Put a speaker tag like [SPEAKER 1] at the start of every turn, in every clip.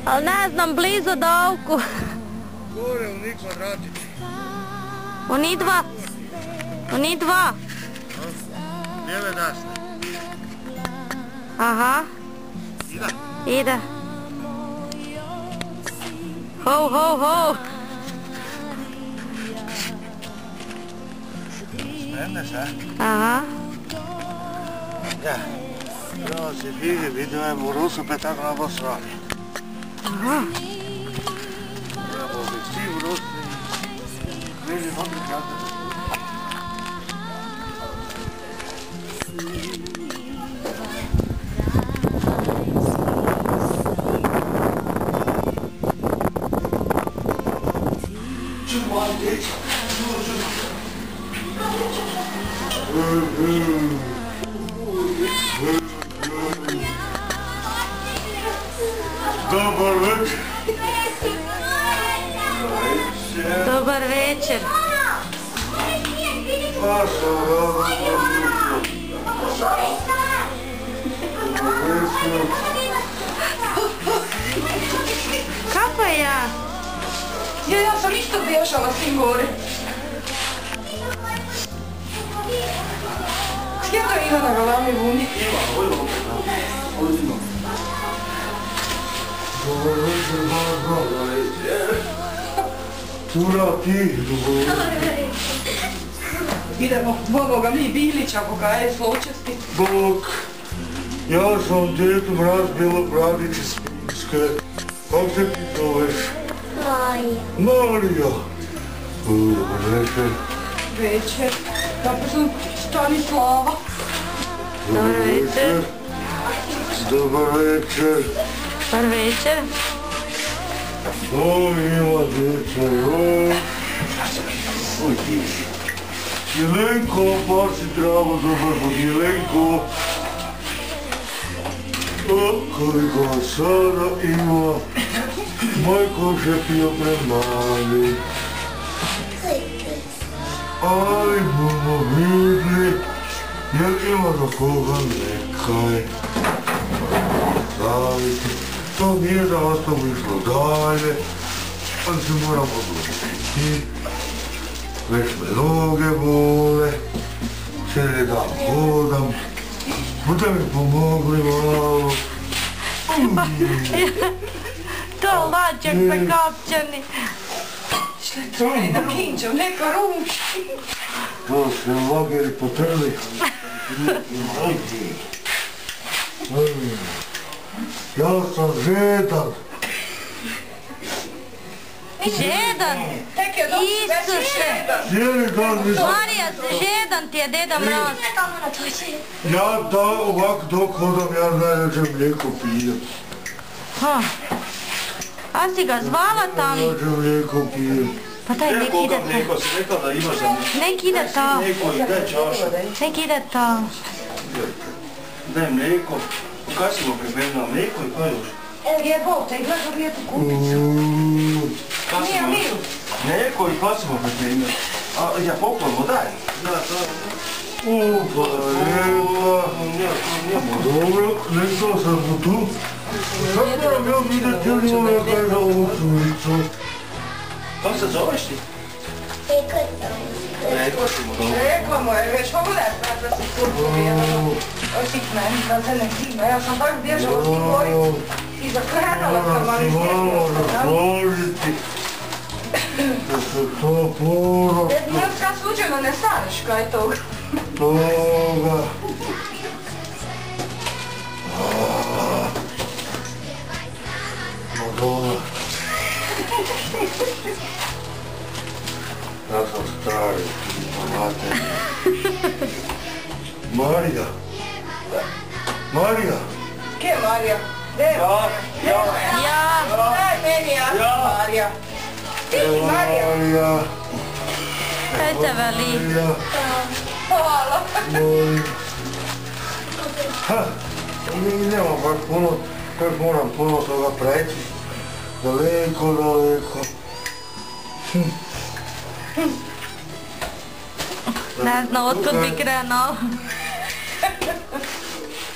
[SPEAKER 1] Ali ne znam, blizu Dovku.
[SPEAKER 2] Gore, oni kvadratići.
[SPEAKER 1] Oni dva.
[SPEAKER 2] Lijeve desne.
[SPEAKER 1] Aha. Ide. Ho, ho, ho.
[SPEAKER 2] Spremne se?
[SPEAKER 1] Aha.
[SPEAKER 2] Ja. Prvo si vidim u Rusu, pa tako nam bo srali.
[SPEAKER 1] Aha.
[SPEAKER 2] Evo bi svi u Rusu. Vidim ovdje kada. Dobar večer.
[SPEAKER 1] Dobar večer. Kako je ja?
[SPEAKER 3] Ja sam isto bježala s tim gore. Gdje to ima na galami vuni?
[SPEAKER 2] Dobar večer, dobar večer. Tura ti, dobar večer.
[SPEAKER 3] Idemo, Boga mi Bilića, Boga je zločesti.
[SPEAKER 2] Bog, ja sam Djedu Mraz Bjelobradić iz Pinske. Kako se ti zoveš?
[SPEAKER 4] Marija.
[SPEAKER 2] Marija. Dobar večer.
[SPEAKER 3] Večer. Kako sam Stanislava.
[SPEAKER 1] Dobar večer.
[SPEAKER 2] Dobar večer.
[SPEAKER 1] Dobar večer.
[SPEAKER 2] O, ima djeca, joj. Oj, ti. Jelenko, baš si travo dobar bod Jelenko. O, koliko sada ima. Majko še pio premali. Aj, bomo vidli, jel ima za koga nekaj. Stavite. To nije da vas to išlo dalje, ali se moramo odlučiti. Već me noge bole, cijeli dan hodam, budete mi pomogli malo.
[SPEAKER 1] To lađak prekapčani.
[SPEAKER 3] Šletrali na kinđu, neka ruši.
[SPEAKER 2] To se lageri potrli. Ja sam žedan.
[SPEAKER 1] Žedan? Isuse!
[SPEAKER 2] Cijeli dan nisam...
[SPEAKER 1] Marija, žedan ti je Deda Mraz.
[SPEAKER 2] Ja da ovak dok hodam, ja najveće mlijeko pijem.
[SPEAKER 1] Ha. A si ga zvala tam?
[SPEAKER 2] Najveće mlijeko pijem.
[SPEAKER 1] Pa daj, nek ide tam.
[SPEAKER 5] Mlijeko si rekao da imaš za mlijeko.
[SPEAKER 1] Nek ide tam.
[SPEAKER 5] Mlijeko i daj čašu.
[SPEAKER 1] Nek ide tam.
[SPEAKER 5] Daj mlijeko. Kaj si mu pripremila? Mlijeko i kaj još?
[SPEAKER 3] Jebote, gledam lijepu kupicu. Nije miru.
[SPEAKER 5] Mlijeko i kaj si mu pripremila? A ja poklonimo, daj. Da, to je.
[SPEAKER 2] Upa, lijepa. Dobro, nekao sam mu tu. Sad moram ja vidjeti li ona kaj za ovu curicu.
[SPEAKER 5] Kako se zoveš ti? Rekla si mu dobro.
[SPEAKER 3] Rekla mu je, već pogledaj da si kurku bijela. Osikne, da se ne kima. Ja sam tako bježala s tim gori i zakrenula sam, ali
[SPEAKER 2] malo razložiti. Da se to poro...
[SPEAKER 3] Kad slučajno ne staneš kaj toga.
[SPEAKER 2] Toga. Madonna. Ja sam stari, pomate. Marija. Marija.
[SPEAKER 3] Kje je Marija? Gdje je Marija?
[SPEAKER 1] Ja.
[SPEAKER 3] Daj meni ja, Marija. Ti si Marija.
[SPEAKER 2] Marija.
[SPEAKER 1] Kaj te veli?
[SPEAKER 2] Marija.
[SPEAKER 3] Hvala.
[SPEAKER 2] Molim. Ha, mi nemam baš puno, još moram puno toga preći. Daleko, daleko.
[SPEAKER 1] Ne znam, otkud bi krenuo.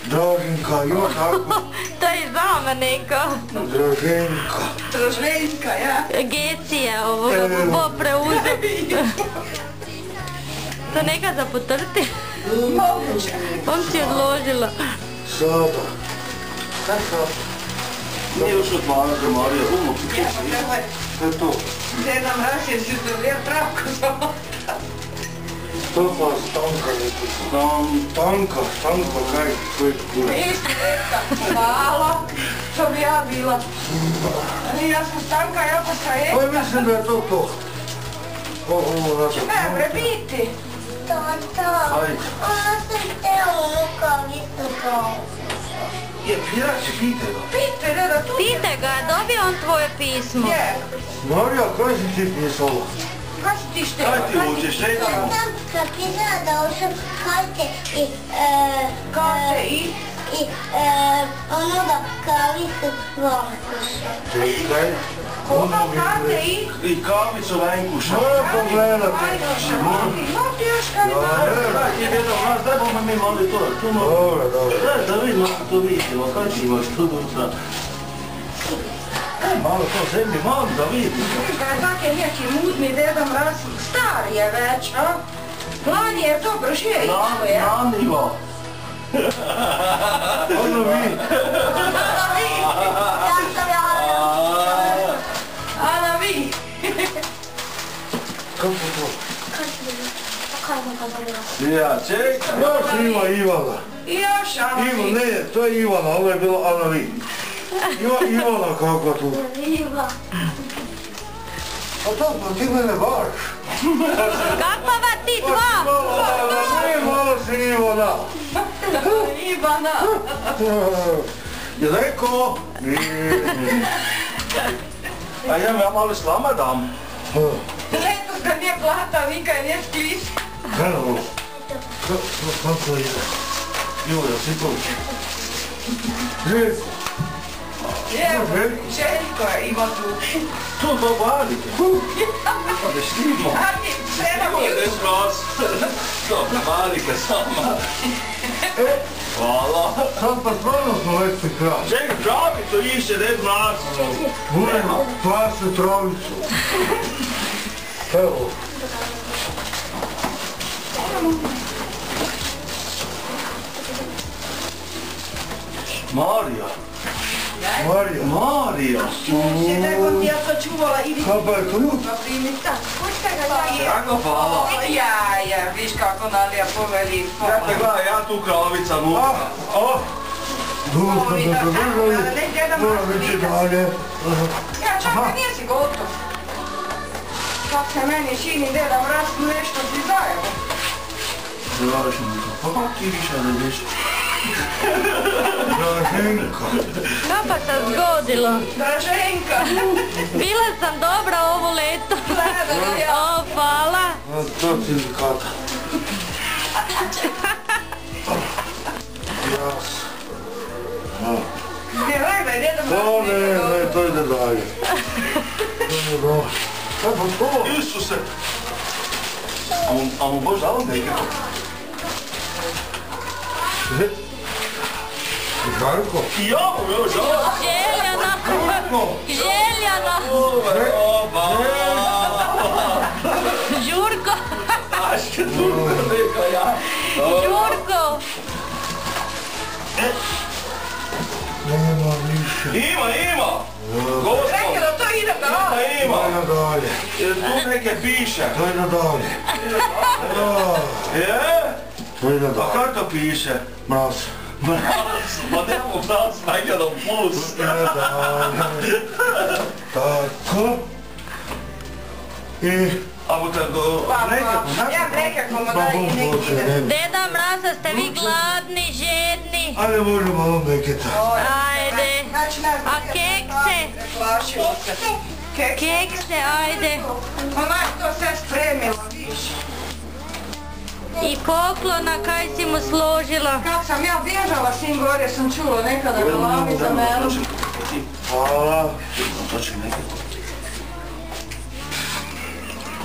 [SPEAKER 2] Draženka, još tako.
[SPEAKER 1] To je zama neka.
[SPEAKER 2] Draženka.
[SPEAKER 3] Draženka, ja.
[SPEAKER 1] Gecija ovoga, bo preuzeo. To neka za potrti.
[SPEAKER 3] Moguće.
[SPEAKER 1] On si odložila.
[SPEAKER 2] Sada.
[SPEAKER 5] Kaj sad? Nije još otvarati, Marija, umo ti
[SPEAKER 2] Što je to?
[SPEAKER 3] Deda Mraz je si zdravio travku za otak.
[SPEAKER 2] To pa stanka neko. Stanka, kaj kura.
[SPEAKER 3] Isto deka, hvala. Što bi ja bila. Ja sam Stanka, ja pa
[SPEAKER 2] Pa
[SPEAKER 3] Sajeka.
[SPEAKER 2] mislim da je to. Ovo naša.
[SPEAKER 3] Ne, bre, biti.
[SPEAKER 4] Tata,
[SPEAKER 2] Ajde.
[SPEAKER 4] ona sam teo rukavicu kao.
[SPEAKER 2] Je, pirači, pitaj ga.
[SPEAKER 3] Pite, deda, tu.
[SPEAKER 1] Pitaj ga, dobio on tvoje pismo.
[SPEAKER 3] Je.
[SPEAKER 2] Marija, kaj si ti pisala?
[SPEAKER 3] Kaj si ti štela?
[SPEAKER 5] Kaj ti hoćeš, recimo?
[SPEAKER 4] Sam napisala da ušam karte i
[SPEAKER 3] Karte i?
[SPEAKER 4] i ono da kavicu vam.
[SPEAKER 2] Čekaj.
[SPEAKER 3] Koga karte i?
[SPEAKER 5] I kavicu Venkuša.
[SPEAKER 2] Moram pogledat.
[SPEAKER 3] Ajdoša, no ti još kaj ima?
[SPEAKER 5] Daj ti Deda Mraz, daj bomo mi malo to. Tu malo.
[SPEAKER 2] Dobro.
[SPEAKER 5] Daj da vidimo što to vidimo, kaj ti imaš tu unutra. Malo to zemlji, malo da vidimo.
[SPEAKER 3] Viš da je tak je neki mudni Deda Mraz, star je već, a? Mladi je to brže išlo, je?
[SPEAKER 5] Nanivo.
[SPEAKER 2] Ono vi.
[SPEAKER 4] Ja sam ja.
[SPEAKER 3] Ana vi.
[SPEAKER 2] Kako to?
[SPEAKER 4] Kako je
[SPEAKER 5] Ja, čekaj.
[SPEAKER 2] Još ima Ivana.
[SPEAKER 3] I još Ana
[SPEAKER 2] Ivo,
[SPEAKER 3] vi.
[SPEAKER 2] ne, to je Ivana, ovo je bilo Ana vi. Ivana kako tu.
[SPEAKER 4] Viva.
[SPEAKER 2] A to, pa ti mene baš.
[SPEAKER 1] Kakva va ti dva?
[SPEAKER 2] Malo si Ivana.
[SPEAKER 3] Ivana.
[SPEAKER 2] Je rekao?
[SPEAKER 5] A ja malo s vama dam.
[SPEAKER 3] Letos ga nije plata, nikaj nije spis.
[SPEAKER 2] Evo. Kako ide? Ivo, ja si to? Željko.
[SPEAKER 3] Evo, Željko je ima tu.
[SPEAKER 5] Tu do balike. Pa da štimo.
[SPEAKER 3] A ti, treba mi
[SPEAKER 5] Ideš Mraz. To, balike sama. Hvala.
[SPEAKER 2] Sad pa stvarno smo već pri kraju.
[SPEAKER 5] Čekaj, kravicu iše, Deda Mraz.
[SPEAKER 2] Budem plasu trovicu. Evo.
[SPEAKER 5] Marija.
[SPEAKER 2] Marija.
[SPEAKER 5] Marija.
[SPEAKER 3] se tako ti ja to čuvala, idi
[SPEAKER 2] Kako je tu?
[SPEAKER 3] ga primiti. Tak, pušta ga da je.
[SPEAKER 5] Kako hvala.
[SPEAKER 3] Ja, viš kako Nadija poveli.
[SPEAKER 5] Gledaj, gledaj, ja tu kravica nutra.
[SPEAKER 2] Dugo smo se pridržali. Moram ići dalje.
[SPEAKER 3] Ja, čakaj, nisi gotov. Kak se meni čini Deda Mraz nešto ti zajedno.
[SPEAKER 5] Pa kako ti više ne biš?
[SPEAKER 2] Draženka.
[SPEAKER 1] Kako pa se zgodilo?
[SPEAKER 3] Draženka.
[SPEAKER 1] Bila sam dobra ovo leto. O, hvala.
[SPEAKER 2] To sindikata. Jas.
[SPEAKER 3] Gledaj, Deda Mraz
[SPEAKER 2] To
[SPEAKER 3] nije
[SPEAKER 2] ne,
[SPEAKER 3] dobro.
[SPEAKER 2] to ide dalje. Kako to?
[SPEAKER 5] Isuse! A mu boš dalo nekako?
[SPEAKER 2] Žarko?
[SPEAKER 5] I ja mu još dalo.
[SPEAKER 1] Željana. Željana. Žurko.
[SPEAKER 5] Aške turko neka ja.
[SPEAKER 1] Žurko.
[SPEAKER 2] Nema više.
[SPEAKER 5] Ima! Gospod!
[SPEAKER 3] Rekaj da to ide da.
[SPEAKER 5] Ima!
[SPEAKER 2] Ajde dalje.
[SPEAKER 5] Jer tu neke piše.
[SPEAKER 2] To ide dalje.
[SPEAKER 5] Je?
[SPEAKER 2] To ide
[SPEAKER 5] A
[SPEAKER 2] dalje.
[SPEAKER 5] kako to piše?
[SPEAKER 2] Mraz.
[SPEAKER 5] Pa nemamo Mraz, nekada plus.
[SPEAKER 2] Ide dalje. Tako. I...
[SPEAKER 5] A mu te nekako,
[SPEAKER 3] Ja nekako mu da i neki ide.
[SPEAKER 1] Deda Mraza, ste vi gladni, žedni?
[SPEAKER 2] Ajde možemo malo neketa.
[SPEAKER 1] Ajde.
[SPEAKER 3] Znači, ne znam.
[SPEAKER 1] A kekse?
[SPEAKER 3] Plašimo se.
[SPEAKER 1] Kekse, ajde.
[SPEAKER 3] Ona je to sve spremila, viš.
[SPEAKER 1] I poklona kaj si mu složila.
[SPEAKER 3] Kad sam ja bježala s njim gore, sam čula nekada glavi za menu.
[SPEAKER 2] Hvala.
[SPEAKER 5] To će nekako.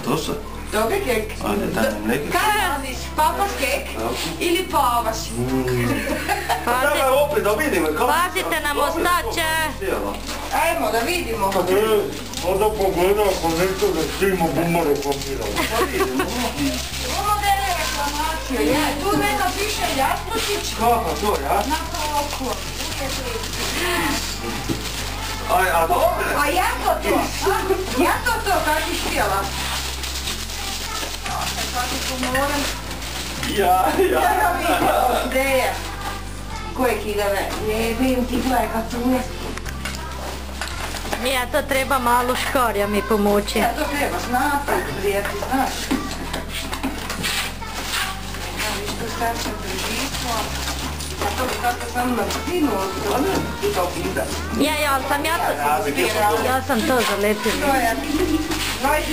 [SPEAKER 5] To se?
[SPEAKER 3] Dobri kek.
[SPEAKER 5] Ajde, daj nam neki.
[SPEAKER 3] Kaj papaš kek ili pavaš?
[SPEAKER 5] Daj opet da vidimo kako...
[SPEAKER 1] Pazite na mostače.
[SPEAKER 3] Ajmo da vidimo.
[SPEAKER 2] Onda pogledam ako nešto da stigmo bumaru kombinamo.
[SPEAKER 3] Ovo da je reklamacija. Tu neka piše Jasnotić.
[SPEAKER 5] Kako to, ja?
[SPEAKER 3] Na koliko.
[SPEAKER 5] A dobre?
[SPEAKER 3] A jako to. Jako to kako si htjela. Kako pomoram.
[SPEAKER 5] Ja.
[SPEAKER 3] Ideja. Koje kidave? Jebim ti gledaj kad su uvijek.
[SPEAKER 1] Ja, to treba malo škorja mi pomoći.
[SPEAKER 3] Ja, to treba znati, prijeti, znaš. Ja, viš tu starčem pržistvo. A to bi tako sam na spinu odgledala. I to pida.
[SPEAKER 1] Ja, ali sam to zalepila.
[SPEAKER 3] To je...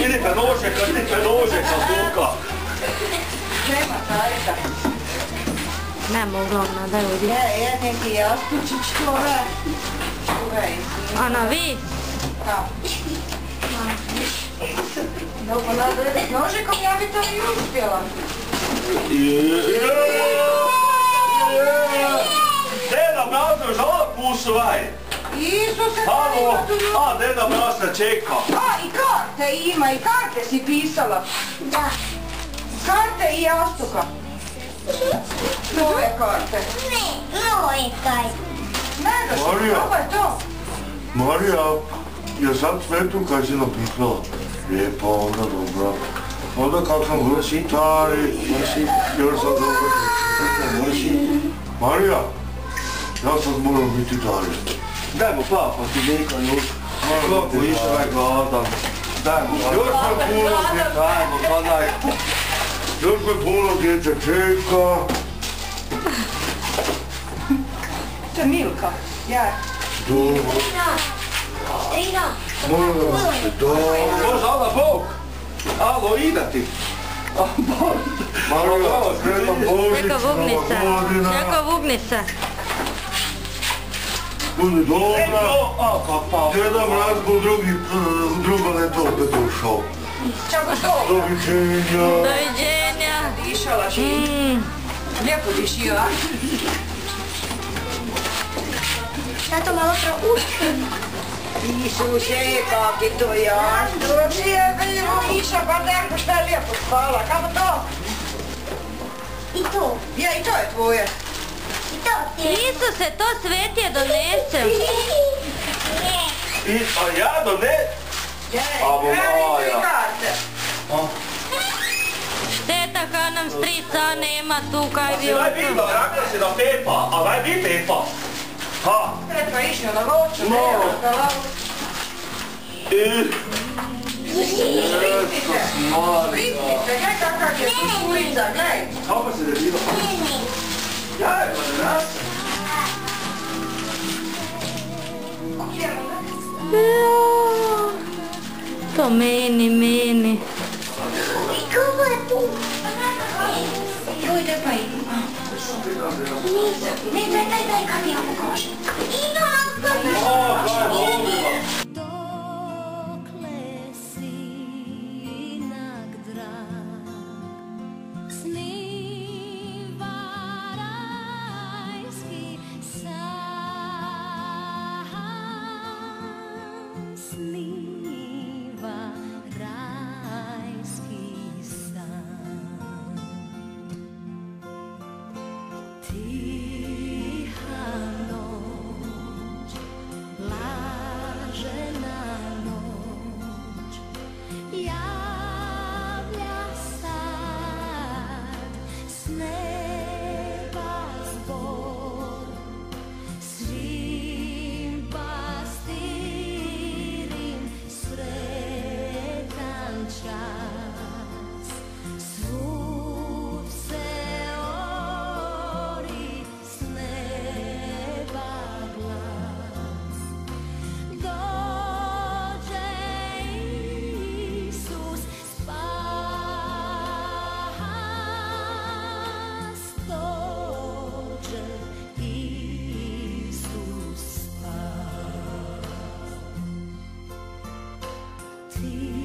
[SPEAKER 5] Ili penožek, kad ti penožek sa buka.
[SPEAKER 3] Nema tajta.
[SPEAKER 1] Nema uglavnom, da vidi.
[SPEAKER 3] Je neki jastučić tore.
[SPEAKER 1] Ana, vi?
[SPEAKER 3] Da. Dobro, nadal je nožikom, ja bi to i uspjela.
[SPEAKER 5] Deda Mraz, žala pušvaj.
[SPEAKER 3] Isuse,
[SPEAKER 5] Halo, a Deda Mraz ne čeka.
[SPEAKER 3] A, i karte ima, i karte si pisala.
[SPEAKER 4] Da.
[SPEAKER 3] Karte i jastuka. Tvoje karte.
[SPEAKER 4] Ne, moje kaj.
[SPEAKER 3] Ne daš,
[SPEAKER 2] Marija.
[SPEAKER 3] probaj to.
[SPEAKER 2] Marija, ja sam sve tu kaj si napisala. Lijepo, onda dobro. Onda kak sam vrši, stari, još sam dobro. Marija, ja sad moram biti dalje.
[SPEAKER 5] Dajmo papa, ti neka još. Kako išao je gladan. Dajmo papa.
[SPEAKER 2] Još me puno djece,
[SPEAKER 5] Dajmo, pa daj.
[SPEAKER 2] još me puno djece čeka.
[SPEAKER 3] To je Milka. Ja.
[SPEAKER 2] Dobro,
[SPEAKER 4] Rina.
[SPEAKER 2] moram se dobro.
[SPEAKER 5] Može, Ana, Bog. Alo, ide ti.
[SPEAKER 2] Marija, sretna Božić,
[SPEAKER 1] Čeko vugni se.
[SPEAKER 2] Nova godina.
[SPEAKER 1] Čeko vugni se.
[SPEAKER 2] Budi dobra.
[SPEAKER 5] A, kapa.
[SPEAKER 2] Deda Mraz bu drugo leto opet došao.
[SPEAKER 3] Čako to?
[SPEAKER 2] Doviđenja.
[SPEAKER 1] Doviđenja.
[SPEAKER 3] Dišala si. Lijepo dišio, a?
[SPEAKER 4] Tato malo prouči.
[SPEAKER 3] Isuse, kak je to jasno. Je bilo Miša, pa neko šta je lijepo spala. Kako to?
[SPEAKER 4] I to.
[SPEAKER 3] Ja, i to je tvoje.
[SPEAKER 4] I to ti.
[SPEAKER 1] Isuse, to svetije donesem.
[SPEAKER 5] A ja do ne? Abo Maja.
[SPEAKER 3] Karte.
[SPEAKER 1] Šteta kad nam strica nema tu kaj bi
[SPEAKER 5] Daj vidno, rekla si da pepa, a daj vi pepa. Ha.
[SPEAKER 3] Treba išao na voću,
[SPEAKER 5] No.
[SPEAKER 3] nema. Pritite, gledaj kakav je kućurica, gledaj.
[SPEAKER 5] Kako se ne bilo? Ja, ima ne nas.
[SPEAKER 1] To meni.
[SPEAKER 4] Kako je tu?
[SPEAKER 3] Joj, da pa i.
[SPEAKER 4] Ne, daj, kako ja pokažem. Ima,
[SPEAKER 5] O, kaj je volila.
[SPEAKER 6] Dokle sinak drag sniva rajski san, sniva rajski san. Tiha noć, blažena noć, javlja sad s neba zbor, svim pastirim sretan čas, svud se ori s neba glas. Dođe Isus spas, dođe Isus spas. Ti